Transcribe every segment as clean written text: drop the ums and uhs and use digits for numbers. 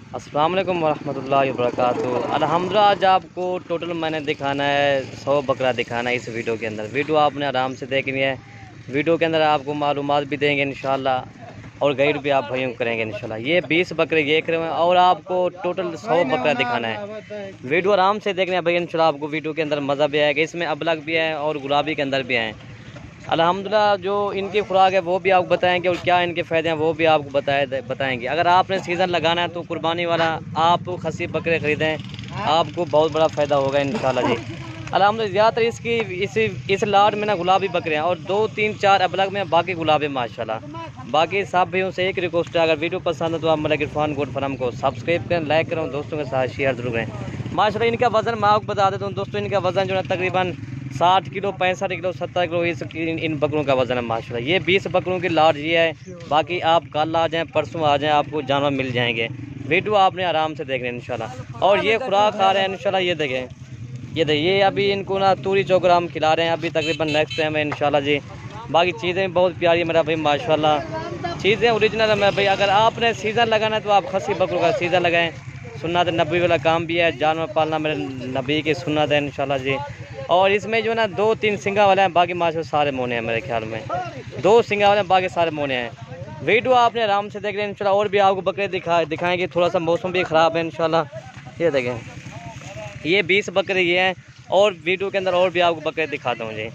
अस्सलाम वालेकुम वरहमतुल्लाहि वबरकातुहू। अल्हम्दुलिल्लाह आज आपको टोटल मैंने दिखाना है 100 बकरा दिखाना है इस वीडियो के अंदर। वीडियो आपने आराम से देखनी है। वीडियो के अंदर आपको मालूमात भी देंगे इंशाल्लाह और गाइड भी आप भाइयों को करेंगे इंशाल्लाह। ये 20 बकरे देख रहे हैं और आपको टोटल 100 बकरा दिखाना है। वीडियो आराम से देखना है भाई इंशाल्लाह। आपको वीडियो के अंदर मज़ा भी आएगा। इसमें अबलग भी है और गुलाबी के अंदर भी हैं। अल्हम्दुलिल्लाह जो इनकी खुराक है वो भी आपको बताएंगे और क्या इनके फ़ायदे हैं वो भी आपको बताएंगे। अगर आपने सीज़न लगाना है तो कुर्बानी वाला आप खसी बकरे ख़रीदें, आपको बहुत बड़ा फ़ायदा होगा इंशाल्लाह जी। अल्हम्दुलिल्लाह ज़्यादातर इस लाट में ना गुलाबी बकरे हैं और 2 3 4 अबलग में, बाकी गुलाबी माशाल्लाह। बाकी सब भाइयों से एक रिक्वेस्ट है, अगर वीडियो पसंद है तो आप मलिक इरफान गोट फार्म को सब्सक्राइब करें, लाइक करें, दोस्तों के साथ शेयर जरूर करें। माशाल्लाह इनका वज़न मैं आपको बता देता हूँ दोस्तों। इनका वज़न जो है तकरीबन 60 किलो, 65 किलो, 70 किलो इन बकरों का वज़न है माशाल्लाह। ये 20 बकरों की लाट ये है। बाकी आप कल आ जाएँ, परसों आ जाएँ, आपको जानवर मिल जाएंगे। वीडियो आपने आराम से देखना है इंशाल्लाह। और ये खुराक खा रहे हैं इंशाल्लाह। ये देखें, ये देखिए अभी इनको ना तूरी चौग्राम खिला रहे हैं अभी तकरीबन नेक्स्ट टाइम है इंशाल्लाह जी। बाकी चीज़ें बहुत प्यारी है मेरा भाई माशाल्लाह। चीज़ें ओरिजिनल है मेरा भाई। अगर आपने सीज़न लगाना है तो आप खसी बकरों का सीज़न लगाएं। सुन्नत नबी वाला काम भी है, जानवर पालना मेरे नबी की सुन्नत है इंशाल्लाह जी। और इसमें जो है ना 2 3 सिंगा वाले हैं, बाकी माशाल्लाह सारे मोने हैं मेरे ख्याल में। 2 सिंगा वाले हैं, बाकी सारे मोने हैं। वीडियो आपने आराम से देख रहे हैं इंशाल्लाह। और भी आपको बकरे दिखाएंगे। थोड़ा सा मौसम भी ख़राब है इंशाल्लाह। ये देखें, ये 20 बकरे ये हैं और वीडियो के अंदर और भी आपको बकरे दिखाता हूँ जी।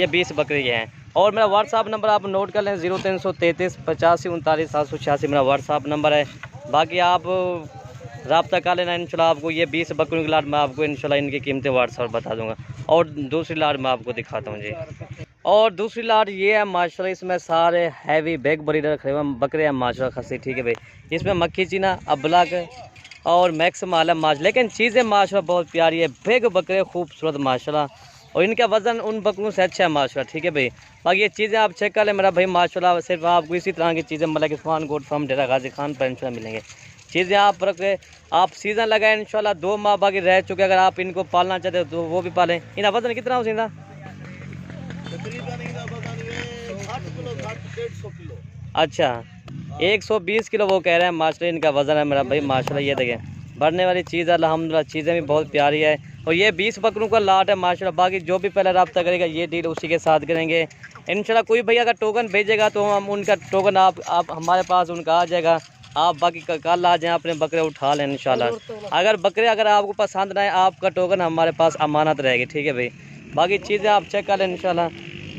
ये 20 बकरे ये हैं। और मेरा व्हाट्सअप नंबर आप नोट कर लें, 0333 85 39 786 मेरा व्हाट्सअप नंबर है। बाकी आप रब्ता कर लेना इंशाल्लाह। आपको ये 20 बकरों की लाट मैं आपको इंशाल्लाह इनकी कीमतें व्हाट्सअप बता दूंगा। और दूसरी लाट मैं आपको दिखाता हूँ जी। और दूसरी लाट ये है माशाल्लाह। इसमें सारे हैवी बैग ब्रीडर रखे हुए बकरे हैं माशाल्लाह खसी, ठीक है भाई। इसमें मक्खी चीना, अबलग और मैक्स माल है माशाल्लाह। लेकिन चीज़ें माशाल्लाह बहुत प्यारी है। बैग बकरे खूबसूरत माशाल्लाह। और इनका वज़न उन बकरों से अच्छा है माशाल्लाह, ठीक है भाई। बाकी ये चीज़ें आप चेक कर लें मेरा भाई माशाल्लाह। सिर्फ आपको इसी तरह की चीज़ें मलिक इरफान गोट फार्म डेरा गाजी खान पर इंशाल्लाह मिलेंगे। चीज़ें आप रख के आप सीज़न लगाएं इंशाल्लाह। 2 माह बाकी रह चुके, अगर आप इनको पालना चाहते हो तो वो भी पालें। इनका वज़न कितना हो सीधा? अच्छा, 120 किलो वो कह रहे हैं माशाल्लाह इनका वज़न है मेरा भाई माशाल्लाह। ये देखें बढ़ने वाली चीज़ है अल्हम्दुलिल्लाह। चीज़ें भी बहुत प्यारी है। और ये 20 बकरों का लाट है माशाल्लाह। बाकी जो भी पहले रब्ता करेगा ये डील उसी के साथ करेंगे इंशाल्लाह। कोई भैया अगर टोकन भेजेगा तो हम उनका टोकन आप हमारे पास उनका आ जाएगा। आप बाकी कल आ जाएँ, अपने बकरे उठा लें इंशाल्लाह। अगर आपको पसंद ना आए, आपका टोकन हमारे पास अमानत रहेगी, ठीक है भाई। बाकी चीज़ें आप चेक कर लें इंशाल्लाह।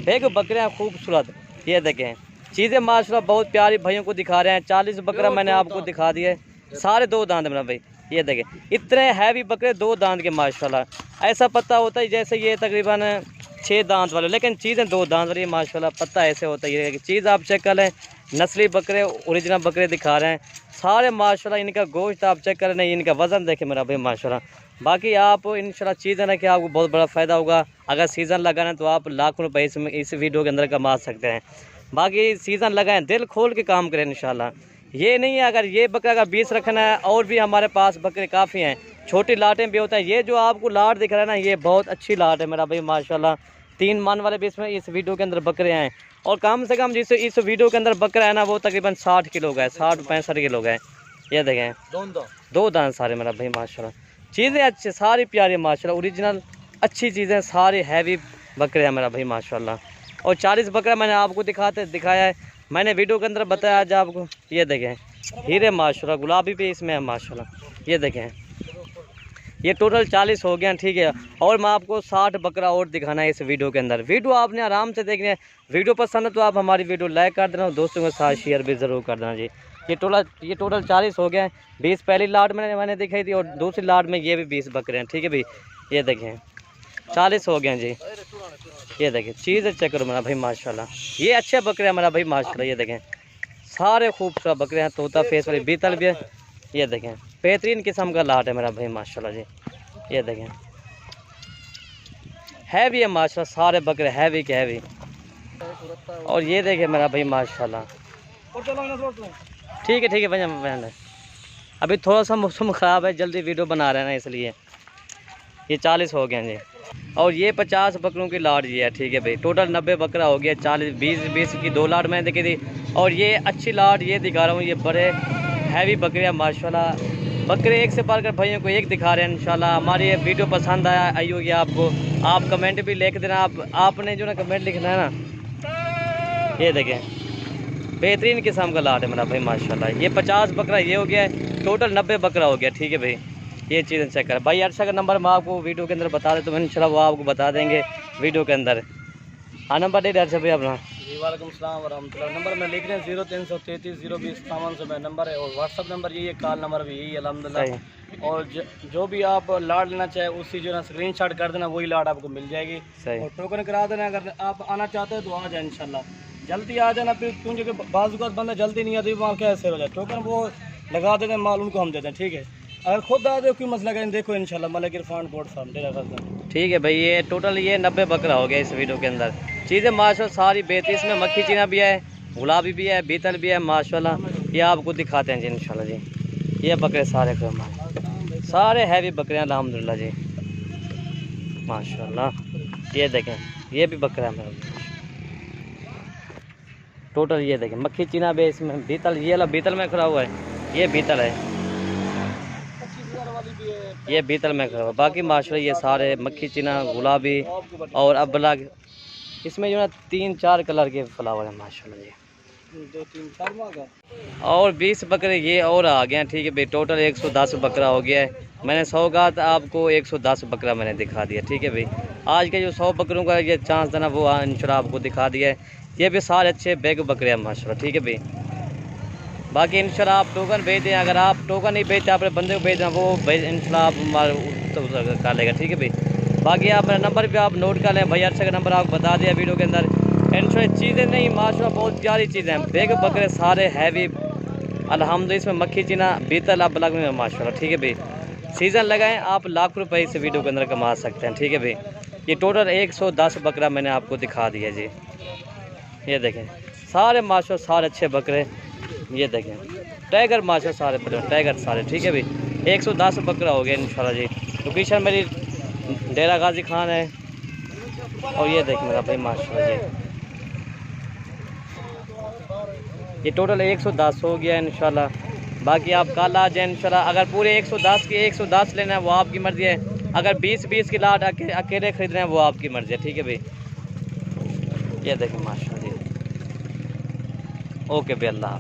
एक बकरे हैं खूबसूरत, ये देखें चीज़ें माशाल्लाह बहुत प्यारी भाइयों को दिखा रहे हैं। 40 बकरा मैंने आपको दिखा दिए, सारे 2 दांत मेरा भाई। ये देखें इतने हैवी बकरे 2 दांत के माशाल्लाह। ऐसा पत्ता होता है जैसे ये तकरीबन 6 दांत वाले, लेकिन चीज़ें 2 दांत वाली माशाल्लाह। पत्ता ऐसे होता है। ये चीज़ आप चेक कर लें। नस्ली बकरे ओरिजिनल बकरे दिखा रहे हैं सारे माशाल्लाह। इनका गोश्त आप चेक कर लें, इनका वज़न देखें मेरा भाई माशाल्लाह। बाकी आप इंशाल्लाह चीज़ें रखें, आपको बहुत बड़ा फ़ायदा होगा। अगर सीज़न लगाना है तो आप लाखों रुपए इस वीडियो के अंदर कमा सकते हैं। बाकी सीज़न लगाएं, दिल खोल के काम करें इंशाल्लाह। ये नहीं है अगर ये बकरा का 20 रखना है, और भी हमारे पास बकरे काफ़ी हैं। छोटी लाटें भी होता है। ये जो आपको लाट दिख रहा है ना, ये बहुत अच्छी लाट है मेरा भाई माशाल्लाह। 3 मन वाले भी इसमें इस वीडियो के अंदर बकरे हैं। और कम से कम जिस इस वीडियो के अंदर बकरा है ना, वो तकरीबन 60 किलो का है, 60 65 किलो का है। ये देखें 2 दांत सारे मेरा भाई माशाल्लाह। चीज़ें अच्छी सारी प्यारी माशाल्लाह, ओरिजिनल अच्छी चीज़ें सारे हैवी बकरे हैं मेरा भाई माशाल्लाह। और 40 बकरा मैंने आपको दिखाया है, मैंने वीडियो के अंदर बताया आज आपको। ये देखें हीरे माशाल्लाह, गुलाबी भी इसमें है माशाल्लाह। ये देखें ये टोटल 40 हो गया, ठीक है। और मैं आपको 60 बकरा और दिखाना है इस वीडियो के अंदर। वीडियो आपने आराम से देखनी है। वीडियो पसंद है तो आप हमारी वीडियो लाइक कर देना और दोस्तों के साथ शेयर भी ज़रूर कर देना जी। ये टोटल 40 हो गया। 20 पहली लाट में मैंने दिखाई थी और दूसरी लाट में ये भी 20 बकरे हैं, ठीक है भाई। ये देखें 40 हो गए जी। ये देखें चीज़ चेक करो मेरा भाई माशाल्लाह। ये अच्छे बकरे हैं मेरा भाई माशाल्लाह। ये देखें सारे खूबसूरत बकरे हैं, तोता फेस वाली बीतल भी है। ये देखें बेहतरीन किस्म का लाट है मेरा भाई माशाल्लाह जी। ये देखें हैवी है माशाल्लाह, सारे बकरे हैवी के हैवी। और ये देखें मेरा भाई माशाल्लाह। ठीक है भैया, अभी थोड़ा सा मौसम ख़राब है, जल्दी वीडियो बना रहे हैं ना इसलिए। ये 40 हो गए जी। और ये 50 बकरों की लाट ये है, ठीक है भाई। टोटल 90 बकरा हो गया। 40 20 की 2 लाट मैंने देखी थी। और ये अच्छी लाट ये दिखा रहा हूँ। ये बड़े हैवी बकरे हैं माशाल्लाह। बकरे एक से बढ़कर भाइयों को एक दिखा रहे हैं इंशाल्लाह। हमारी ये वीडियो पसंद आई होगी आपको, आप कमेंट भी लिख देना। आपने जो ना कमेंट लिखना है ना, ये देखें बेहतरीन किस्म का लाट है मेरा भाई माशाल्लाह। ये 50 बकरा ये हो गया है, टोटल 90 बकरा हो गया। ठीक है भाई, ये चीज़ें चेक कर भाई। अर्शा का नंबर मैं आपको वीडियो के अंदर बता दें तो इंशाल्लाह वो आपको बता देंगे वीडियो के अंदर। हाँ नंबर दे अर्शा भाई अपना। जी वालेकुम सलाम वरहमतुल्लाह। नंबर में लिख रहे हैं 0333 020 57 नंबर है, और व्हाट्सअप नंबर यही है, कॉल नंबर भी यही है अल्हम्दुलिल्लाह। और जो भी आप लाट लेना चाहे उसी जो है ना स्क्रीनशॉट कर देना, वही लाट आपको मिल जाएगी। और टोकन करा देना। अगर आप आना चाहते हैं तो आ जाए इंशाल्लाह, जल्दी आ जाना। फिर क्योंकि बाज़ बंदा जल्दी नहीं आती, वहाँ कैसे हो जाए। टोकन वो लगा देते हैं, माल उनको हम देते हैं। ठीक है, अगर खुद आ जाओ कोई मसला करें, देखो इंशाल्लाह मलिक इरफान कोट साहब डेरा गाज़ी। ठीक है भाई, ये टोटल ये 90 बकरा हो गया इस वीडियो के अंदर। चीज़ें माशाल्लाह सारी बेहतरीन, इसमें मक्खी चीना भी है, गुलाबी भी है, बीतल भी है माशाल्लाह। ये आपको दिखाते हैं जी इंशाल्लाह जी। ये बकरे सारे सारे हैवी बकरे हैं अल्हम्दुलिल्लाह जी माशाल्लाह। ये देखें ये भी बकरा है मेरा टोटल। ये देखें मक्खी चीना भी है इसमें, बीतल ये वाला बीतल में खड़ा हुआ है, ये बीतल है, ये बीतल में खड़ा हुआ। बाकी माशाल्लाह ये सारे मक्खी चीना, गुलाबी और अबला, इसमें जो है 3-4 कलर के फ्लावर हैं माशाल्लाह जी। 2-3 और 20 बकरे ये और आ गए हैं। ठीक है भाई, टोटल 110 बकरा हो गया है। मैंने सौगात आपको 110 बकरा मैंने दिखा दिया। ठीक है भाई, आज के जो 100 बकरों का ये चांस था ना, वो इंशाल्लाह आपको दिखा दिया है। ये भी सारे अच्छे बैग बकरे हैं माशाल्लाह। ठीक है भाई, बाकी इंशाल्लाह आप टोकन भेज दें। अगर आप टोकन नहीं भेजते, अपने बंदे को भेज दें, वो इंशाल्लाह आप हमारा कर लेगा। ठीक है भाई, बाकी आप मेरा नंबर भी आप नोट कर लें भाई। अच्छा का नंबर आपको बता दिया वीडियो के अंदर। इंशाल्लाह चीज़ें नहीं माशाल्लाह बहुत प्यारी चीज़ें हैं, बैग बकरे सारे हैवी अल्हम्दुलिल्लाह। इसमें मक्खी चीना, बीतल आप लग में माशाल्लाह। ठीक है भाई, सीज़न लगाएं आप लाख रुपए इस वीडियो के अंदर कमा सकते हैं। ठीक है भाई, ये टोटल 110 बकरा मैंने आपको दिखा दिया जी। ये देखें सारे माशाल्लाह सारे अच्छे बकरे। ये देखें टाइगर माशाल्लाह सारे बकरे, टाइगर सारे। ठीक है भाई, 110 बकरा हो गया इंशाल्लाह जी। लोकेशन मेरी डेरा गाजी खान है। और ये देखें मेरा भाई माशाल्लाह जी, ये टोटल 110 हो गया इंशाल्लाह। बाकी आप कल आ जाए इंशाल्लाह। अगर पूरे 110 की 110 लेना है वो आपकी मर्ज़ी है। अगर 20-20 की लाट अकेले ख़रीदना है वो आपकी मर्ज़ी है। ठीक है भाई, ये देखें माशाल्लाह जी। ओके भाई, अल्लाह।